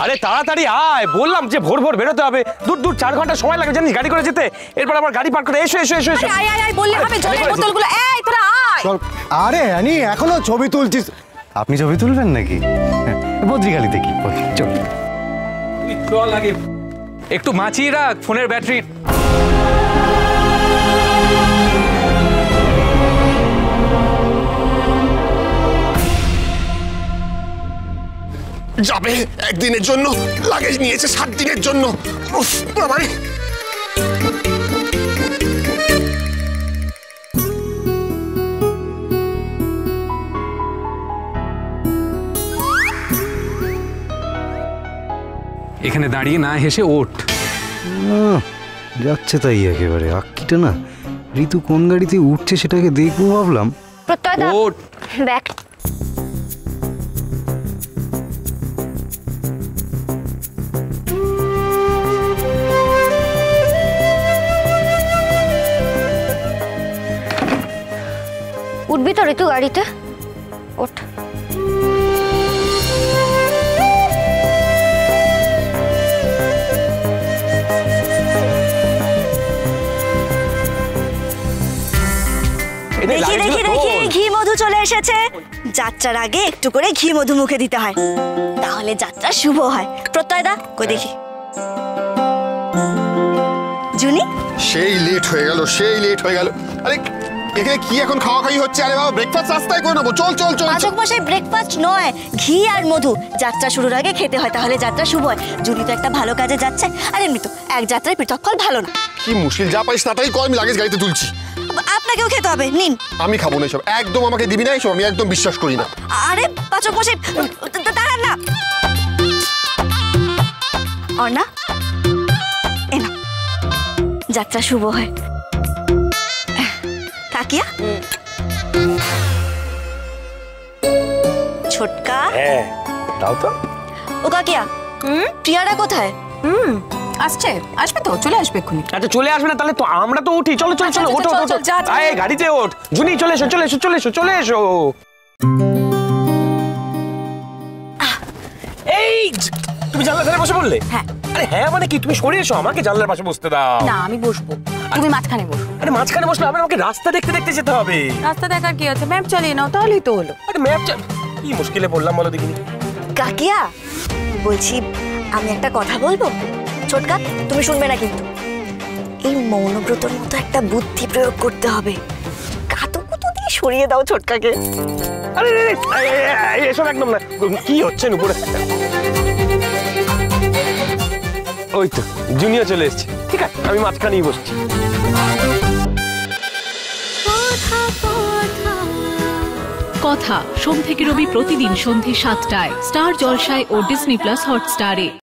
আরে তাড়াতাড়ি আয়, বললাম যে ভোর ভোর বেরোতে হবে। দূর দূর 4 ঘন্টা সময় লাগে জানিস গাড়ি করে যেতে। এরপর আবার গাড়ি পার্ক করে এসো এসো এসো এসো। আয় আয় আয় বললে হবে, জলের বোতলগুলো এই তোরা আয়। আরে আনি এখনো ছবি তুলছিস? আপনি ছবি তুলবেন নাকি? বদ্রিগালিতে কি চল চল আগে একটু মাছিয়ে রাখ ফোনের ব্যাটারি। যাবে একদিনের জন্য, লাগেজ নিয়েছে 7 দিনের জন্য। উফ বাবা রে। এখানে দাঁড়িয়ে না হেসে ওঠ। যাচ্ছে তাই একেবারে আক্কিটা না। ঋতু কোন গাড়িতে উঠছে সেটাকে দেখবো ভাবলাম। ওঠ। ব্যাক উঠবি তো ঋতু গাড়িতে? ওঠ। দেখি দেখি দেখি ঘি মধু চলে এসেছে। যাত্রার আগে একটু করে ঘি মধু মুখে দিতে হয়, তাহলে যাত্রা শুভ হয়। প্রত্যয় দা কই দেখি। জুনি সেই লেট হয়ে গেল, সেই লেট হয়ে গেল। আরে এখানে কি এখন খাওয়া খাই হচ্ছে? আরে বাবা ব্রেকফাস্ট রাস্তায় করে নেবো। চল চল চল। পাচক মশাই ব্রেকফাস্ট নয়, ঘি আর মধু যাত্রা শুরুর আগে খেতে হয়, তাহলে যাত্রা শুভ হয়। জুনি তো একটা ভালো কাজে যাচ্ছে, আর এমনি তো এক যাত্রায় পৃথক ফল ভালো না। কি মুশকিল, যা পাইস তাড়াতাড়ি কর, আমি লাগেজ গাড়িতে তুলছি। আপনাকেও খেতে হবে, নিন। আমি খাবো না এসব, একদম আমাকে দিবি না এসব, আমি একদম বিশ্বাস করি না। আরে পাচক মশাই দাঁড়ান না। অর্ণা এ না, যাত্রা শুভ হয়। কাকিয়া ছোটকা। হ্যাঁ দাও তো। ও কাকিয়া, প্রিয়ারা কোথায়? আসছে, আসবে তো, চলে আসবে এক্ষুনি। আচ্ছা চলে আসবে না তাহলে তো আমরা তো উঠি। চলো চলো চলো, ওঠো ওঠো। আয় গাড়িতে ওঠ। জুনি চলে এসো চলে এসো চলে এসো চলে এসো। এই তুমি জানলার ধারে বসে বললে? হ্যাঁ। আরে হ্যাঁ মানে কি, তুমি সরে এসো, আমাকে জানলার পাশে বসতে দাও। না আমি বসবো, তুমি মাঝখানে বসো। আরে মাঝখানে বসলে আবার আমাকে রাস্তা দেখতে দেখতে যেতে হবে। রাস্তা দেখার কি আছে, ম্যাপ চালিয়ে নাও তাহলেই তো হলো। আরে ম্যাপ কি মুশকিলে পড়লাম বলো দেখিনি। কাকিয়া বলছি, আমি একটা কথা বলবো। ছোটকা তুমি শুনবে না কিন্তু। এই মৌনব্রতর মতো একটা বুদ্ধি প্রয়োগ করতে হবে। কাতুকুতু দিয়ে সরিয়ে দাও ছোটকাকে। আরে এসব একদম না। কি হচ্ছে উপরে? ওই তো জুনিয়র চলে এসেছে। ঠিক আছে আমি মাঝখানেই বসছি। কথা সোম থেকে রবি প্রতিদিন সন্ধ্যে 7টায় স্টার জলসায় ও ডিজনি প্লাস হটস্টারে।